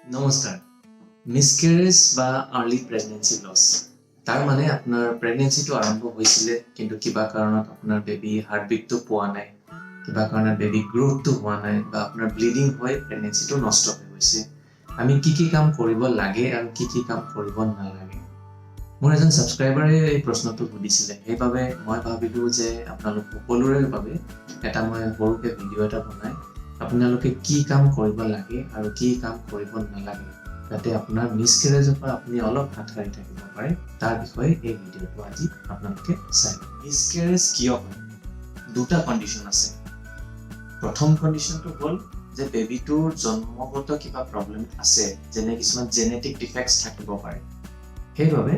নমস্কাৰ। মিছকেৰেজ বা early pregnancy loss তাৰ মানে আপোনাৰ প্ৰেগনেন্সিটো আৰম্ভ হৈছিলে কিন্তু কিবা কাৰণত আপোনাৰ বেবী হাৰ্টবিটটো পোৱা নাই, কিবা কাৰণত বেবী গ্ৰোথটো হোৱা নাই বা আপোনাৰ ব্লিডিং হৈ প্ৰেগনেন্সিটো নষ্ট হৈ গৈছে। আমি কি কাম কৰিব লাগে আৰু কি কাম কৰিব নালাগে। মোৰ এজন ছাবস্ক্ৰাইবাৰে এই প্ৰশ্নটো সুধিছিলে, সেইবাবে মই ভাবিলোঁ যে আপোনালোক সকলোৰে বাবে এটা মই সৰুকৈ ভিডিঅ' এটা বনাই আপোনালোকে কি কাম কৰিব লাগে আৰু কি কাম কৰিব নালাগে যাতে আপোনাৰ মিছকেৰেজৰ পৰা আপুনি অলপ হাত সাৰি থাকিব পাৰে, তাৰ বিষয়ে এই ভিডিঅ'টো আজি আপোনালোকে চাই। মিছকেৰেজ কিয় হয়? দুটা কণ্ডিশ্যন আছে। প্ৰথম কণ্ডিশ্যনটো হ'ল যে বেবীটোৰ জন্মগত কিবা প্ৰব্লেম আছে, যেনে কিছুমান জেনেটিক ডিফেক্টছ থাকিব পাৰে। সেইবাবে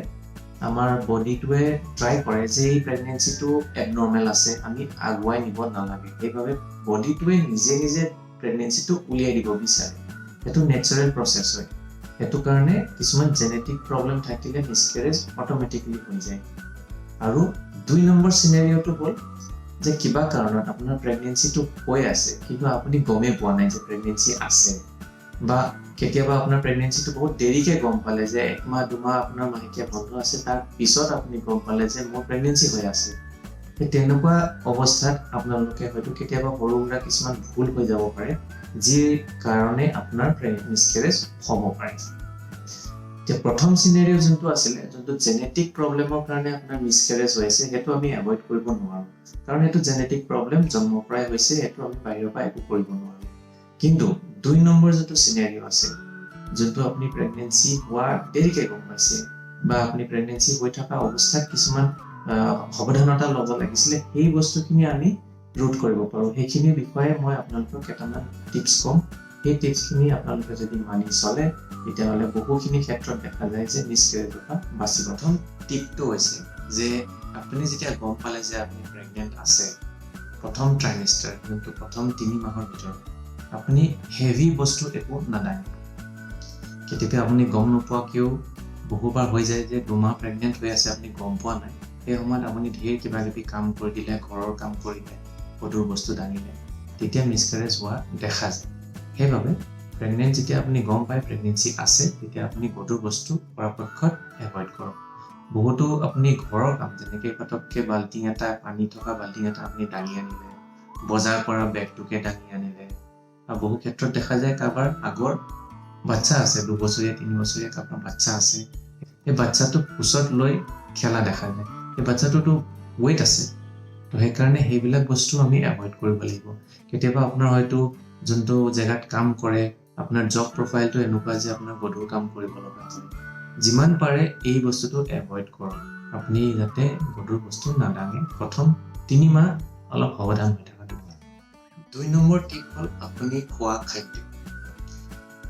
আমাৰ বডিটোৱে ট্ৰাই কৰে যে এই প্ৰেগনেন্সিটো এবনৰ্মেল আছে, আমি আগুৱাই নিব নালাগে। সেইবাবে বডিটোৱে নিজে প্ৰেগনেন্সিটো উলিয়াই দিব বিচাৰে। সেইটো নেচাৰেল প্ৰচেছ হয়। সেইটো কাৰণে কিছুমান জেনেটিক প্ৰব্লেম থাকিলে মিছকেৰেজ অট'মেটিকলি হৈ যায়। আৰু ২ নম্বৰ চিনেৰিঅ'টো হ'ল যে কিবা কাৰণত আপোনাৰ প্ৰেগনেন্সিটো হৈ আছে কিন্তু আপুনি গমেই পোৱা নাই যে প্ৰেগনেন্সি আছে, বা কেতিয়াবা আপোনাৰ প্ৰেগনেন্সিটো বহুত দেৰিকৈ গম পালে যে ১ মাহ ২ মাহ আপোনাৰ মাহেকীয়া বন্ধ আছে, তাৰ পিছত আপুনি গম পালে যে মোৰ প্ৰেগনেন্সি হৈ আছে। সেই তেনেকুৱা অৱস্থাত আপোনালোকে হয়তো কেতিয়াবা সৰু সুৰা কিছুমান ভুল হৈ যাব পাৰে, যি কাৰণে আপোনাৰ মিছকেৰেজ হ'ব পাৰে। এতিয়া প্ৰথম চিনেৰিঅ' যোনটো আছিলে, যোনটো জেনেটিক প্ৰব্লেমৰ কাৰণে আপোনাৰ মিছকেৰেজ হৈ আছে, সেইটো আমি এভইড কৰিব নোৱাৰোঁ, কাৰণ সেইটো জেনেটিক প্ৰব্লেম জন্মৰ পৰাই হৈছে, সেইটো আমি বাহিৰৰ পৰা একো কৰিব নোৱাৰোঁ। কিন্তু ২ নম্বৰ যোনটো চিনেৰিঅ' আছে, যোনটো আপুনি প্ৰেগনেন্সি হোৱাৰ দেৰিকৈ গম পাইছে বা আপুনি প্ৰেগনেন্সি হৈ থকা অৱস্থাত কিছুমান সাৱধানতা ল'ব লাগিছিলে, সেই বস্তুখিনি আমি ৰোধ কৰিব পাৰোঁ। সেইখিনিৰ বিষয়ে মই আপোনালোকক কেইটামান টিপছ ক'ম। সেই টিপছখিনি আপোনালোকে যদি মানি চলে, তেতিয়াহ'লে বহুখিনি ক্ষেত্ৰত দেখা যায় যে মিছকেৰেজৰ পৰা বাচিব। প্ৰথম টিপটো হৈছে যে আপুনি যেতিয়া গম পালে যে আপুনি প্ৰেগনেণ্ট আছে, প্ৰথম ট্ৰাইমেষ্টাৰ যোনটো প্ৰথম ৩ মাহৰ ভিতৰত আপুনি হেভি বস্তু একো নাদাঙে। কেতিয়াবা আপুনি গম নোপোৱাকৈও বহুবাৰ হৈ যায় যে ২ মাহ প্ৰেগনেণ্ট হৈ আছে, আপুনি গম পোৱা নাই। সেই সময়ত আপুনি ঢেৰ কিবা কিবি কাম কৰি দিলে, ঘৰৰ কাম কৰিলে, গধুৰ বস্তু দাঙিলে, তেতিয়া মিছকেৰেজ হোৱা দেখা যায়। সেইবাবে প্ৰেগনেণ্ট যেতিয়া আপুনি গম পায় প্ৰেগনেন্সি আছে, তেতিয়া আপুনি গধুৰ বস্তু পৰাপক্ষত এভইড কৰক। বহুতো আপুনি ঘৰৰ কাম, যেনেকৈ পটককৈ বাল্টিং এটা, পানী থকা বাল্টিং এটা আপুনি দাঙি আনিলে, বজাৰ কৰা বেগটোকে দাঙি আনিলে, আৰু বহু ক্ষেত্ৰত দেখা যায় কাৰোবাৰ আগৰ বাচ্ছা আছে, ২ বছৰীয়া ৩ বছৰীয়া কাৰোবাৰ বাচ্ছা আছে, সেই বাচ্ছাটোক কোচত লৈ খেলা দেখা যায়। সেই বাচ্ছাটোতো ৱেইট আছে, তো সেইকাৰণে সেইবিলাক বস্তু আমি এভইড কৰিব লাগিব। কেতিয়াবা আপোনাৰ হয়তো যোনটো জেগাত কাম কৰে, আপোনাৰ জব প্ৰফাইলটো এনেকুৱা যে আপোনাৰ গধুৰ কাম কৰিব লগা হয়, যিমান পাৰে এই বস্তুটো এভইড কৰক। আপুনি যাতে গধুৰ বস্তু নাদাঙে। প্ৰথম ৩ মাহ অলপ সাৱধান হৈ থকাটো ভাল। ২ নম্বৰ টিপ হ'ল আপুনি খোৱা খাদ্য।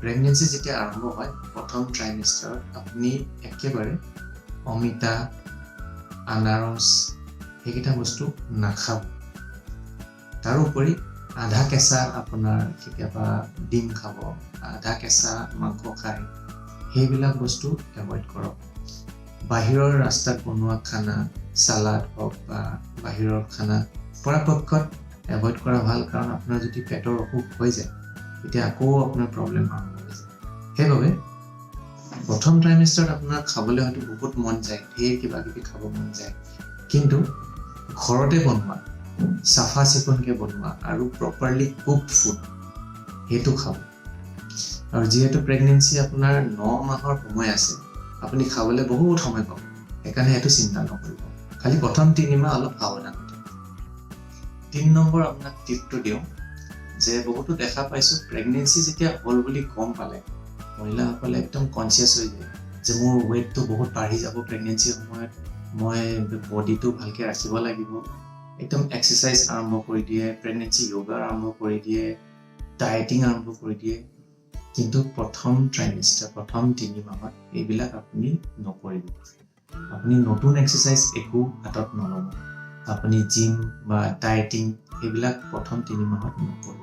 প্ৰেগনেন্সি যেতিয়া আৰম্ভ হয়, প্ৰথম ট্ৰাইমেষ্টাৰত আপুনি একেবাৰে অমিতা, আনাৰস, সেইকেইটা বস্তু নাখাব। তাৰোপৰি আধা কেঁচা আপোনাৰ কেতিয়াবা ডিম খাব, আধা কেঁচা মাংস খায়, সেইবিলাক বস্তু এভইড কৰক। বাহিৰৰ ৰাস্তাত বনোৱা খানা, চালাড হওক বা বাহিৰৰ খানা পৰাপক্ষত এভইড কৰা ভাল, কাৰণ আপোনাৰ যদি পেটৰ অসুখ হৈ যায়, তেতিয়া আকৌ আপোনাৰ প্ৰব্লেম আৰম্ভ হৈ যায়। সেইবাবে প্ৰথম ট্ৰাইমেষ্টাৰত আপোনাৰ খাবলৈ হয়তো বহুত মন যায়, ঢেৰ কিবা কিবি খাব মন যায়, কিন্তু ঘৰতে বনোৱা, চাফা চিকুণকৈ বনোৱা আৰু প্ৰপাৰলি কুকড ফুড, সেইটো খাব। আৰু যিহেতু প্ৰেগনেন্সি আপোনাৰ ৯ মাহৰ সময় আছে, আপুনি খাবলৈ বহুত সময় পাব, সেইকাৰণে সেইটো চিন্তা নকৰিব। খালি প্ৰথম ৩ মাহ অলপ সাৱধান হৈ থাকিব। ৩ নম্বৰ আপোনাক টিপটো দিওঁ যে বহুতো দেখা পাইছোঁ প্ৰেগনেন্সি যেতিয়া হ'ল বুলি গম পালে, মহিলাসকলে একদম কনচিয়াছ হৈ যায় যে মোৰ ৱেইটটো বহুত বাঢ়ি যাব প্ৰেগনেন্সিৰ সময়ত, মই বডিটো ভালকৈ ৰাখিব লাগিব, একদম এক্সাৰচাইজ আৰম্ভ কৰি দিয়ে, প্ৰেগনেন্সি য়োগা আৰম্ভ কৰি দিয়ে, ডায়েটিং আৰম্ভ কৰি দিয়ে। কিন্তু প্ৰথম ট্ৰাইমেষ্টাৰ, প্ৰথম ৩ মাহত এইবিলাক আপুনি নকৰিব। আপুনি নতুন এক্সাৰচাইজ একো হাতত নল'ব। আপুনি জিম বা ডায়েটিং এইবিলাক প্ৰথম ৩ মাহত নকৰিব।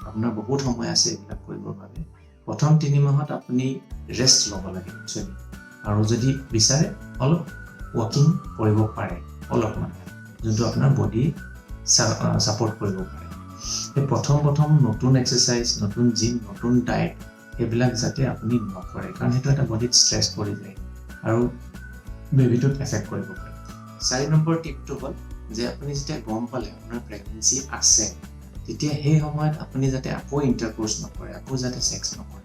আপোনাৰ বহুত সময় আছে এইবিলাক কৰিবৰ বাবে। প্ৰথম 3 মাহত আপুনি ৰেষ্ট ল'ব লাগে একচুৱেলি, আৰু যদি বিচাৰে অলপ ৱাকিং কৰিব পাৰে, অলপমান, যোনটো আপোনাৰ বডি ছাপোৰ্ট কৰিব পাৰে। সেই প্ৰথম নতুন এক্সাৰচাইজ, নতুন জিম, নতুন ডায়েট সেইবিলাক যাতে আপুনি নকৰে, কাৰণ সেইটো এটা বডিত ষ্ট্ৰেছ পৰি যায় আৰু বেবিটোক এফেক্ট কৰিব পাৰে। 4 নম্বৰ টিপটো হ'ল যে আপুনি যেতিয়া গম পালে আপোনাৰ প্ৰেগনেঞ্চি আছে, তেতিয়া সেই সময়ত আপুনি যাতে আকৌ ইণ্টাৰকোৰ্চ নকৰে, আকৌ যাতে ছেক্স নকৰে,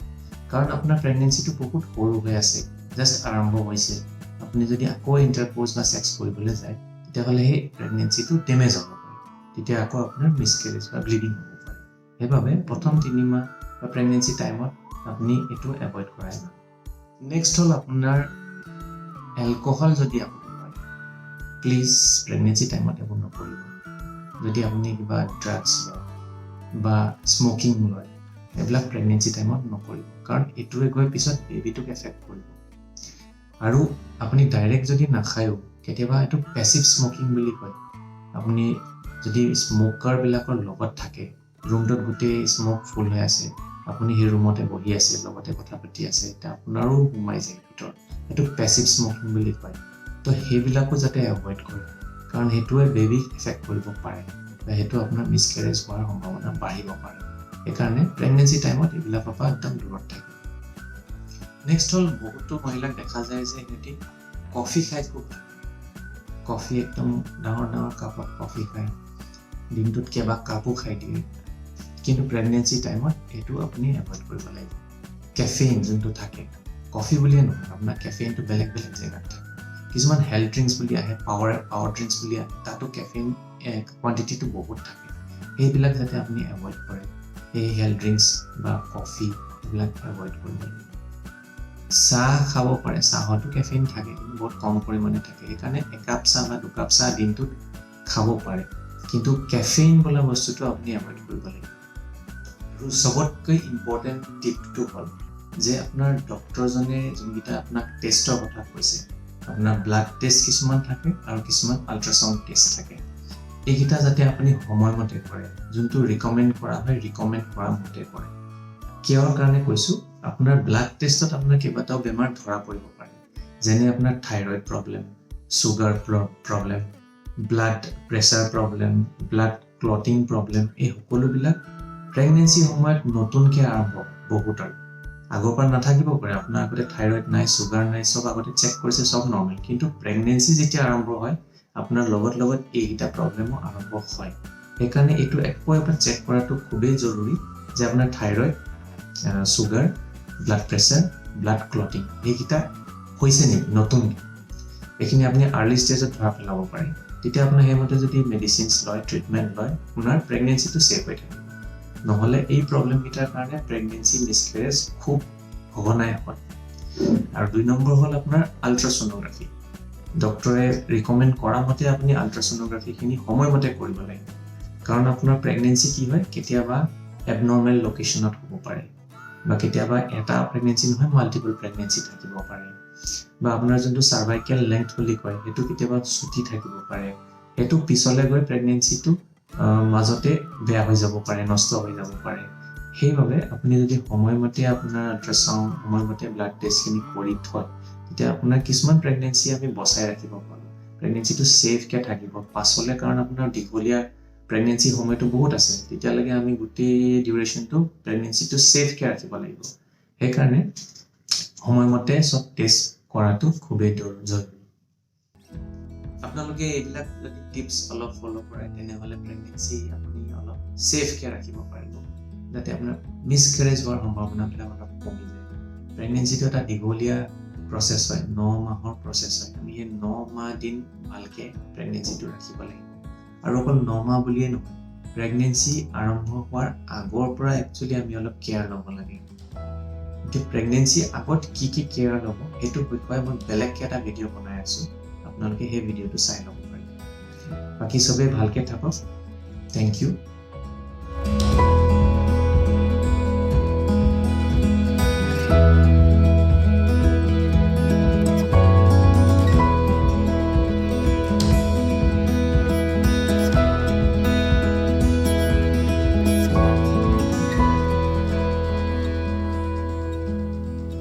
কাৰণ আপোনাৰ প্ৰেগনেঞ্চিটো বহুত সৰু হৈ আছে, জাষ্ট আৰম্ভ হৈছে। আপুনি যদি আকৌ ইণ্টাৰকোৰ্চ বা ছেক্স কৰিবলৈ যায়, তেতিয়াহ'লে সেই প্ৰেগনেঞ্চিটো ডেমেজ হ'ব পাৰে, তেতিয়া আকৌ আপোনাৰ মিছকেৰেজ বা ব্লিডিং হ'ব পাৰে। সেইবাবে প্ৰথম 3 মাহ বা প্ৰেগনেঞ্চি টাইমত আপুনি এইটো এভইড কৰাই ভাল। নেক্সট হ'ল আপোনাৰ এলকহল যদি আপুনি লয়, প্লিজ প্ৰেগনেঞ্চি টাইমত এইবোৰ নকৰিব। যদি আপুনি কিবা ড্ৰাগছ লয় বা স্মকিং লয়, এইবিলাক প্ৰেগনেঞ্চি টাইমত নকৰিব, কাৰণ এইটোৱে গৈ পিছত বেবিটোক এফেক্ট কৰিব। আৰু আপুনি ডাইৰেক্ট যদি নাখায়ো, কেতিয়াবা এইটো পেছিভ স্মকিং বুলি কয়। আপুনি যদি স্মকাৰবিলাকৰ লগত থাকে, ৰুমটোত গোটেই স্মক ফুল হৈ আছে, আপুনি সেই ৰুমতে বহি আছে, লগতে কথা পাতি আছে, এতিয়া আপোনাৰো সোমাই যায় ভিতৰত, এইটো পেছিভ স্মকিং বুলি কয়। তো সেইবিলাকো যাতে এভইড কৰে, কাৰণ সেইটোৱে বেবিক এফেক্ট কৰিব পাৰে বা সেইটো আপোনাৰ মিছকেৰেজ হোৱাৰ সম্ভাৱনা বাঢ়িব পাৰে। সেইকাৰণে প্ৰেগনেঞ্চি টাইমত এইবিলাকৰ পৰা একদম দূৰত থাকে। নেক্সট হ'ল বহুতো মহিলাক দেখা যায় যে সিহঁতি কফি খাই খুব ভাল পায়। কফি একদম ডাঙৰ ডাঙৰ কাপত কফি খায়, দিনটোত কেইবা কাপো খাই দিয়ে, কিন্তু প্ৰেগনেঞ্চি টাইমত এইটো আপুনি এভইড কৰিব লাগিব। কেফেইন যোনটো থাকে, কফি বুলিয়ে নহয়, আপোনাৰ কেফেইনটো বেলেগ বেলেগ জেগাত থাকে। কিছুমান হেল্থ ড্ৰিংকছ বুলি আহে, পাৱাৰ ড্ৰিংকছ বুলি আহে, তাতো কেফেইন কোৱান্টিটিটো বহুত থাকে। সেইবিলাক যাতে আপুনি এভইড কৰে, সেই হেল্থ ড্ৰিংকছ বা কফি এইবিলাক এভইড কৰিব লাগিব। চাহ খাব পাৰে, চাহতো কেফেইন থাকে, কিন্তু বহুত কম পৰিমাণে থাকে, সেইকাৰণে একাপ চাহ বা দুকাপ চাহ দিনটোত খাব পাৰে, কিন্তু কেফেইন বোলা বস্তুটো আপুনি এভইড কৰিব লাগিব। আৰু চবতকৈ ইম্পৰ্টেণ্ট টিপটো হ'ল যে আপোনাৰ ডক্টৰজনে যোনকেইটা আপোনাক টেষ্টৰ কথা কৈছে, আপোনাৰ ব্লাড টেষ্ট কিছুমান থাকে আৰু কিছুমান আল্ট্ৰাচাউণ্ড টেষ্ট থাকে, এইকেইটা যাতে আপুনি সময়মতে কৰে, যোনটো ৰিকমেণ্ড কৰা হয় ৰিকমেণ্ড কৰা মতে কৰে। কিহৰ কাৰণে কৈছোঁ, আপোনাৰ ব্লাড টেষ্টত আপোনাৰ কেইবাটাও বেমাৰ ধৰা পৰিব পাৰে, যেনে আপোনাৰ thyroid problem, sugar problem, blood pressure problem, blood clotting problem, এই সকলোবিলাক প্ৰেগনেঞ্চি সময়ত নতুনকৈ আৰম্ভ বহুতৰ। আগৰ পৰা নাথাকিব পাৰে, আপোনাৰ আগতে থাইৰইড নাই, চুগাৰ নাই, চব আগতে চেক কৰিছে, চব নৰ্মেল, কিন্তু প্ৰেগনেঞ্চি যেতিয়া আৰম্ভ হয়, আপোনাৰ লগত এইকেইটা প্ৰব্লেমো আৰম্ভ হয়। সেইকাৰণে এইটো একবাৰ চেক কৰাটো খুবেই জৰুৰী যে আপোনাৰ thyroid, sugar, blood pressure, blood clotting এইকেইটা হৈছে নেকি নতুনকৈ। এইখিনি আপুনি আৰ্লি ষ্টেজত ধৰা পেলাব পাৰে, তেতিয়া আপোনাৰ সেইমতে যদি মেডিচিনছ লয়, ট্ৰিটমেণ্ট লয়, আপোনাৰ প্ৰেগনেঞ্চিটো ছেফ হৈ থাকিব। নহ'লে এই প্ৰব্লেমকেইটাৰ কাৰণে প্ৰেগনেঞ্চি মিছকেৰেজ খুব সঘনাই হয়। আৰু 2 নম্বৰ হ'ল আপোনাৰ আল্ট্ৰাছ'ন'গ্ৰাফি। ডক্টৰে ৰিকমেণ্ড কৰা মতে আপুনি আল্ট্ৰাছ'ন'গ্ৰাফিখিনি সময়মতে কৰিব লাগিব, কাৰণ আপোনাৰ প্ৰেগনেঞ্চি কি হয়, কেতিয়াবা এবনৰ্মেল লোকেশ্যনত হ'ব পাৰে, বা কেতিয়াবা এটা প্ৰেগনেঞ্চি নহয় মাল্টিপল প্ৰেগনেঞ্চি থাকিব পাৰে, বা আপোনাৰ যোনটো চাৰ্ভাইকেল লেংথ বুলি কয়, সেইটো কেতিয়াবা চুটি থাকিব পাৰে, সেইটো পিছলৈ গৈ প্ৰেগনেঞ্চিটো মাজতে বেয়া হৈ যাব পাৰে, নষ্ট হৈ যাব পাৰে। সেইবাবে আপুনি যদি সময়মতে আপোনাৰ আল্ট্ৰাচাউণ্ড, সময়মতে ব্লাড টেষ্টখিনি কৰি থয়, তেতিয়া আপোনাৰ কিছুমান প্ৰেগনেঞ্চি আমি বচাই ৰাখিব পাৰোঁ, প্ৰেগনেঞ্চিটো ছেফকৈ থাকিব পাছলৈ, কাৰণ আপোনাৰ দীঘলীয়া প্ৰেগনেঞ্চি সময়টো বহুত আছে, তেতিয়ালৈকে আমি গোটেই ডিউৰেশ্যনটো প্ৰেগনেঞ্চিটো ছেফকৈ ৰাখিব লাগিব। সেইকাৰণে সময়মতে চব টেষ্ট কৰাটো খুবেই জৰুৰী। আপোনালোকে এইবিলাক যদি টিপছ অলপ ফ'ল' কৰে, তেনেহ'লে প্ৰেগনেঞ্চি আপুনি অলপ ছেফকৈ ৰাখিব পাৰিব, যাতে আপোনাৰ মিছকেৰেজ হোৱাৰ সম্ভাৱনাবিলাক অলপ কমি যায়। প্ৰেগনেঞ্চিটো এটা দীঘলীয়া প্ৰচেছ হয়, 9 মাহৰ প্ৰচেছ হয়, আমি সেই 9 মাহ দিন ভালকৈ প্ৰেগনেঞ্চিটো ৰাখিব লাগিব। আৰু অকল 9 মাহ বুলিয়ে নহয়, প্ৰেগনেঞ্চি আৰম্ভ হোৱাৰ আগৰ পৰা একচুৱেলি আমি অলপ কেয়াৰ ল'ব লাগে। এতিয়া প্ৰেগনেঞ্চি আগত কি কেয়াৰ ল'ব, সেইটো বিষয়ে মই বেলেগকৈ এটা ভিডিঅ' বনাই আছোঁ, আপোনালোকে সেই ভিডিঅ'টো চাই ল'ব পাৰে। বাকী চবেই ভালকৈ থাকক। Thank U.